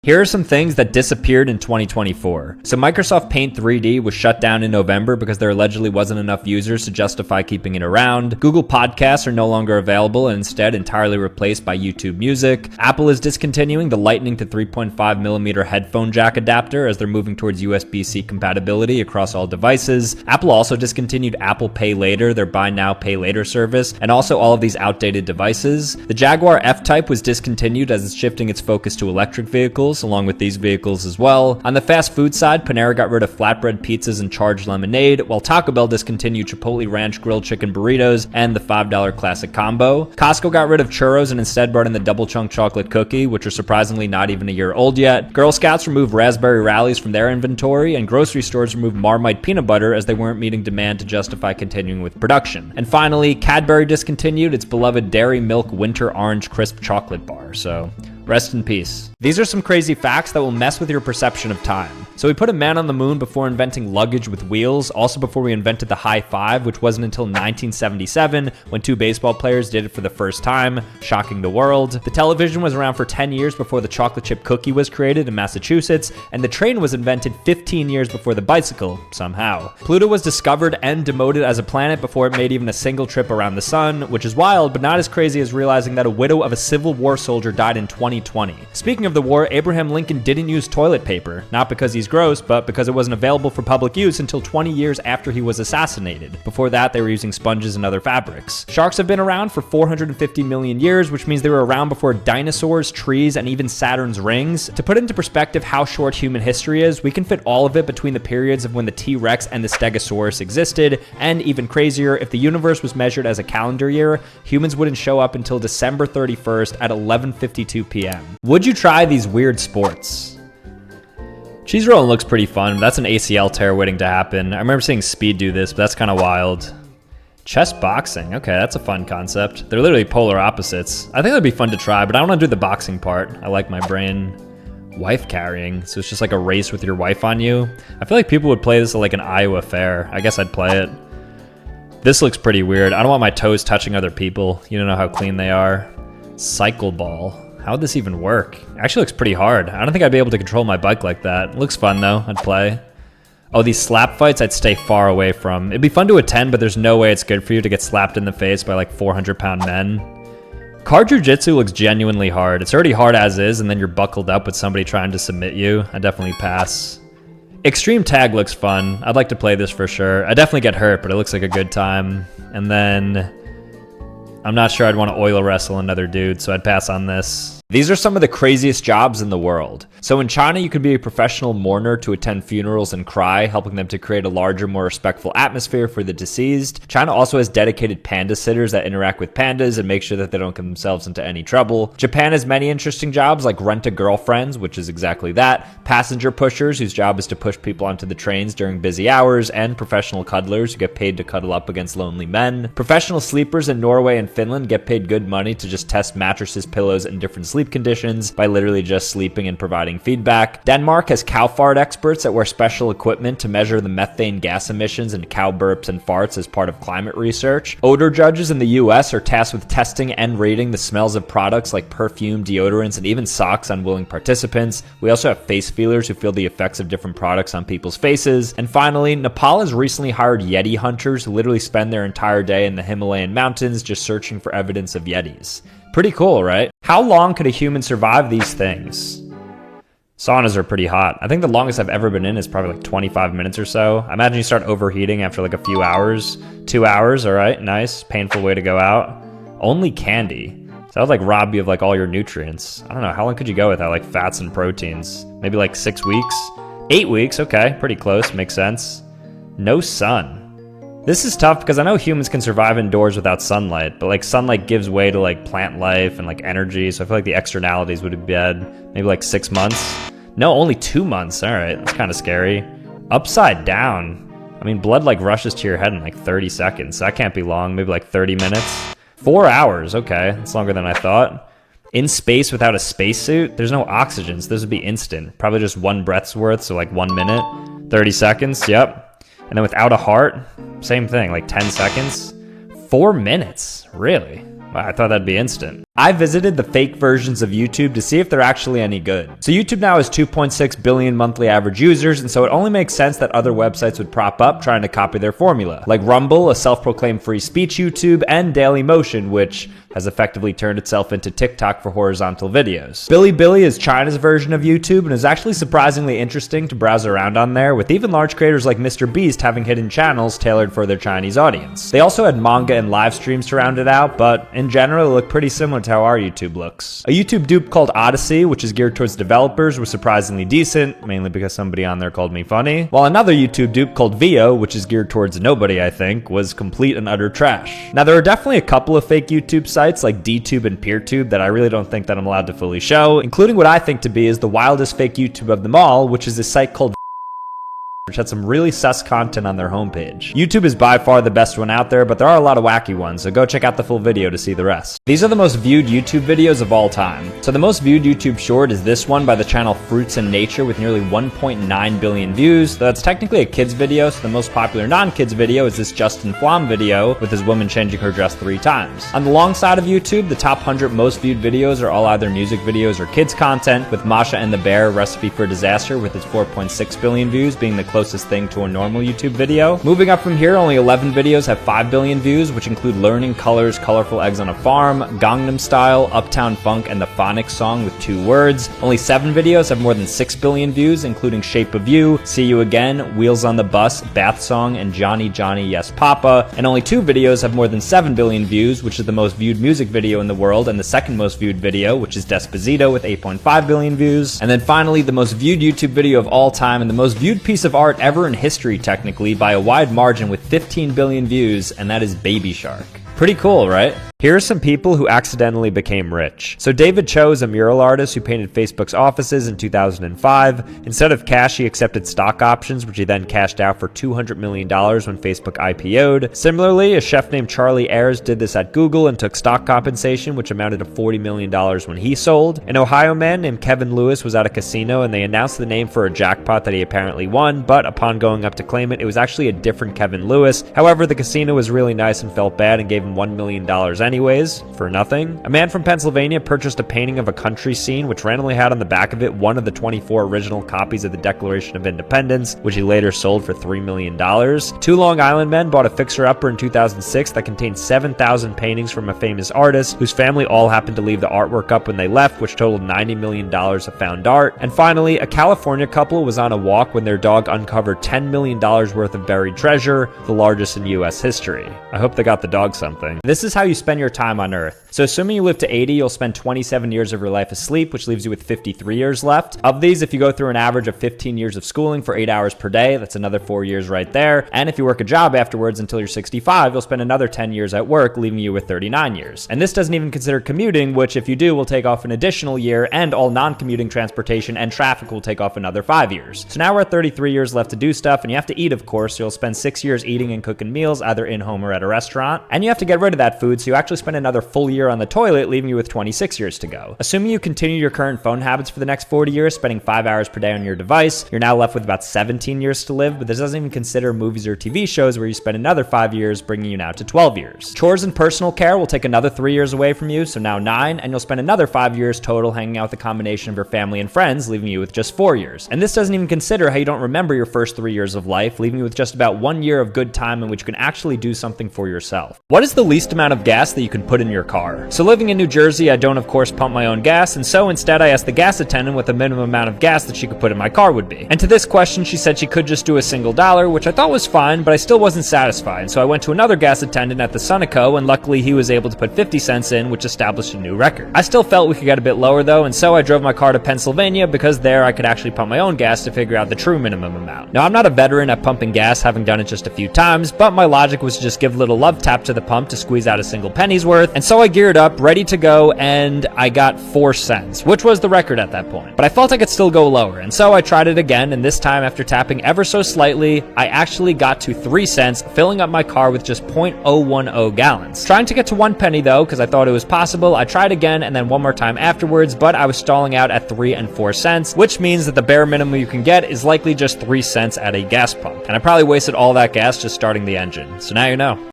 Here are some things that disappeared in 2024. So Microsoft Paint 3D was shut down in November because there allegedly wasn't enough users to justify keeping it around. Google Podcasts are no longer available and instead entirely replaced by YouTube Music. Apple is discontinuing the Lightning to 3.5mm headphone jack adapter as they're moving towards USB-C compatibility across all devices. Apple also discontinued Apple Pay Later, their buy now, pay later service, and also all of these outdated devices. The Jaguar F-Type was discontinued as it's shifting its focus to electric vehicles, along with these vehicles as well. On the fast food side, Panera got rid of flatbread pizzas and charged lemonade, while Taco Bell discontinued Chipotle Ranch grilled chicken burritos and the $5 classic combo. Costco got rid of churros and instead brought in the double chunk chocolate cookie, which are surprisingly not even a year old yet. Girl Scouts removed raspberry rallies from their inventory, and grocery stores removed Marmite peanut butter as they weren't meeting demand to justify continuing with production. And finally, Cadbury discontinued its beloved Dairy Milk Winter Orange Crisp chocolate bar, so rest in peace. These are some crazy facts that will mess with your perception of time. So we put a man on the moon before inventing luggage with wheels, also before we invented the high five, which wasn't until 1977 when two baseball players did it for the first time, shocking the world. The television was around for 10 years before the chocolate chip cookie was created in Massachusetts, and the train was invented 15 years before the bicycle, somehow. Pluto was discovered and demoted as a planet before it made even a single trip around the sun, which is wild, but not as crazy as realizing that a widow of a Civil War soldier died in 2020. Speaking of the war, Abraham Lincoln didn't use toilet paper, not because he's gross, but because it wasn't available for public use until 20 years after he was assassinated. Before that, they were using sponges and other fabrics. Sharks have been around for 450 million years, which means they were around before dinosaurs, trees, and even Saturn's rings. To put into perspective how short human history is, we can fit all of it between the periods of when the T-Rex and the Stegosaurus existed, and even crazier, if the universe was measured as a calendar year, humans wouldn't show up until December 31st at 11:52 p.m. Would you try these weird sports? Cheese rolling looks pretty fun. That's an ACL tear waiting to happen. I remember seeing Speed do this, but that's kind of wild. Chess boxing. Okay, that's a fun concept. They're literally polar opposites. I think that'd be fun to try, but I don't want to do the boxing part. I like my brain. Wife carrying. So it's just like a race with your wife on you. I feel like people would play this at like an Iowa fair. I guess I'd play it. This looks pretty weird. I don't want my toes touching other people. You don't know how clean they are. Cycle ball. How would this even work? It actually looks pretty hard. I don't think I'd be able to control my bike like that. It looks fun though, I'd play. Oh, these slap fights I'd stay far away from. It'd be fun to attend, but there's no way it's good for you to get slapped in the face by like 400-pound men. Car jujitsu looks genuinely hard. It's already hard as is, and then you're buckled up with somebody trying to submit you. I'd definitely pass. Extreme tag looks fun. I'd like to play this for sure. I definitely get hurt, but it looks like a good time. And then I'm not sure I'd want to oil wrestle another dude, so I'd pass on this. These are some of the craziest jobs in the world. So in China, you could be a professional mourner to attend funerals and cry, helping them to create a larger, more respectful atmosphere for the deceased. China also has dedicated panda sitters that interact with pandas and make sure that they don't get themselves into any trouble. Japan has many interesting jobs like rent-a-girlfriends, which is exactly that, passenger pushers, whose job is to push people onto the trains during busy hours, and professional cuddlers who get paid to cuddle up against lonely men. Professional sleepers in Norway and Finland get paid good money to just test mattresses, pillows, and different sleep conditions by literally just sleeping and providing feedback. Denmark has cow fart experts that wear special equipment to measure the methane gas emissions in cow burps and farts as part of climate research. Odor judges in the US are tasked with testing and rating the smells of products like perfume, deodorants, and even socks on willing participants. We also have face feelers who feel the effects of different products on people's faces. And finally, Nepal has recently hired Yeti hunters who literally spend their entire day in the Himalayan mountains just searching for evidence of Yetis. Pretty cool, right? How long could a human survive these things? Saunas are pretty hot. I think the longest I've ever been in is probably like 25 minutes or so. I imagine you start overheating after like a few hours. 2 hours, all right, nice. Painful way to go out. Only candy. So that would like rob you of like all your nutrients. I don't know, how long could you go without like fats and proteins? Maybe like 6 weeks? 8 weeks, okay, pretty close, makes sense. No sun. This is tough because I know humans can survive indoors without sunlight, but like sunlight gives way to like plant life and like energy, so I feel like the externalities would be bad. Maybe like 6 months? No, only 2 months. All right, that's kind of scary. Upside down. I mean, blood like rushes to your head in like 30 seconds, so that can't be long. Maybe like 30 minutes. 4 hours, okay, that's longer than I thought. In space without a spacesuit, there's no oxygen, so this would be instant. Probably just one breath's worth, so like 1 minute. 30 seconds, yep. And then without a heart, same thing, like 10 seconds. 4 minutes, really? Wow, I thought that'd be instant. I visited the fake versions of YouTube to see if they're actually any good. So YouTube now has 2.6 billion monthly average users, and so it only makes sense that other websites would prop up trying to copy their formula, like Rumble, a self-proclaimed free speech YouTube, and Dailymotion, which has effectively turned itself into TikTok for horizontal videos. Bilibili is China's version of YouTube and is actually surprisingly interesting to browse around on there, with even large creators like MrBeast having hidden channels tailored for their Chinese audience. They also had manga and live streams to round it out, but in general, it looked pretty similar to how our YouTube looks. A YouTube dupe called Odyssey, which is geared towards developers, was surprisingly decent, mainly because somebody on there called me funny, while another YouTube dupe called Vio, which is geared towards nobody, I think, was complete and utter trash. Now, there are definitely a couple of fake YouTube sites like DTube and PeerTube that I really don't think that I'm allowed to fully show, including what I think to be is the wildest fake YouTube of them all, which is a site called which had some really sus content on their homepage. YouTube is by far the best one out there, but there are a lot of wacky ones, so go check out the full video to see the rest. These are the most viewed YouTube videos of all time. So the most viewed YouTube short is this one by the channel Fruits and Nature with nearly 1.9 billion views. Though that's technically a kids video, so the most popular non-kids video is this Justin Flom video with his woman changing her dress 3 times. On the long side of YouTube, the top 100 most viewed videos are all either music videos or kids content, with Masha and the Bear Recipe for Disaster with its 4.6 billion views being the closest thing to a normal YouTube video. Moving up from here, only 11 videos have 5 billion views, which include Learning Colors, Colorful Eggs on a Farm, Gangnam Style, Uptown Funk, and the Phonics song with 2 words. Only 7 videos have more than 6 billion views, including Shape of You, See You Again, Wheels on the Bus, Bath Song, and Johnny Johnny Yes Papa. And only 2 videos have more than 7 billion views, which is the most viewed music video in the world, and the second most viewed video, which is Despacito with 8.5 billion views. And then finally, the most viewed YouTube video of all time and the most viewed piece of art ever in history, technically, by a wide margin with 15 billion views, and that is Baby Shark. Pretty cool, right? Here are some people who accidentally became rich. So David Cho is a mural artist who painted Facebook's offices in 2005. Instead of cash, he accepted stock options, which he then cashed out for $200 million when Facebook IPO'd. Similarly, a chef named Charlie Ayers did this at Google and took stock compensation, which amounted to $40 million when he sold. An Ohio man named Kevin Lewis was at a casino and they announced the name for a jackpot that he apparently won, but upon going up to claim it, it was actually a different Kevin Lewis. However, the casino was really nice and felt bad and gave him $1 million anyways, for nothing. A man from Pennsylvania purchased a painting of a country scene, which randomly had on the back of it one of the 24 original copies of the Declaration of Independence, which he later sold for $3 million. 2 Long Island men bought a fixer-upper in 2006 that contained 7,000 paintings from a famous artist, whose family all happened to leave the artwork up when they left, which totaled $90 million of found art. And finally, a California couple was on a walk when their dog uncovered $10 million worth of buried treasure, the largest in US history. I hope they got the dog something. This is how you spend your time on Earth. So assuming you live to 80, you'll spend 27 years of your life asleep, which leaves you with 53 years left. Of these, if you go through an average of 15 years of schooling for 8 hours per day, that's another 4 years right there. And if you work a job afterwards until you're 65, you'll spend another 10 years at work, leaving you with 39 years. And this doesn't even consider commuting, which if you do, will take off an additional year, and all non-commuting transportation and traffic will take off another 5 years. So now we're at 33 years left to do stuff, and you have to eat, of course, so you'll spend 6 years eating and cooking meals, either in home or at a restaurant. And you have to get rid of that food, so you actually spend another full year on the toilet, leaving you with 26 years to go. Assuming you continue your current phone habits for the next 40 years, spending 5 hours per day on your device, you're now left with about 17 years to live, but this doesn't even consider movies or TV shows where you spend another 5 years, bringing you now to 12 years. Chores and personal care will take another 3 years away from you, so now 9, and you'll spend another 5 years total hanging out with a combination of your family and friends, leaving you with just 4 years. And this doesn't even consider how you don't remember your first 3 years of life, leaving you with just about 1 year of good time in which you can actually do something for yourself. What is the least amount of gas that you can put in your car? So living in New Jersey, I don't of course pump my own gas, and so instead I asked the gas attendant what the minimum amount of gas that she could put in my car would be. And to this question, she said she could just do $1, which I thought was fine, but I still wasn't satisfied. So I went to another gas attendant at the Sunoco, and luckily he was able to put 50 cents in, which established a new record. I still felt we could get a bit lower though, and so I drove my car to Pennsylvania because there I could actually pump my own gas to figure out the true minimum amount. Now I'm not a veteran at pumping gas, having done it just a few times, but my logic was to just give a little love tap to the pump to squeeze out a single penny's worth, and so I geared up, ready to go, and I got 4 cents, which was the record at that point. But I felt I could still go lower, and so I tried it again, and this time after tapping ever so slightly, I actually got to 3 cents, filling up my car with just 0.010 gallons. Trying to get to 1 penny though, because I thought it was possible, I tried again and then one more time afterwards, but I was stalling out at 3 and 4 cents, which means that the bare minimum you can get is likely just 3 cents at a gas pump. And I probably wasted all that gas just starting the engine. So now you know.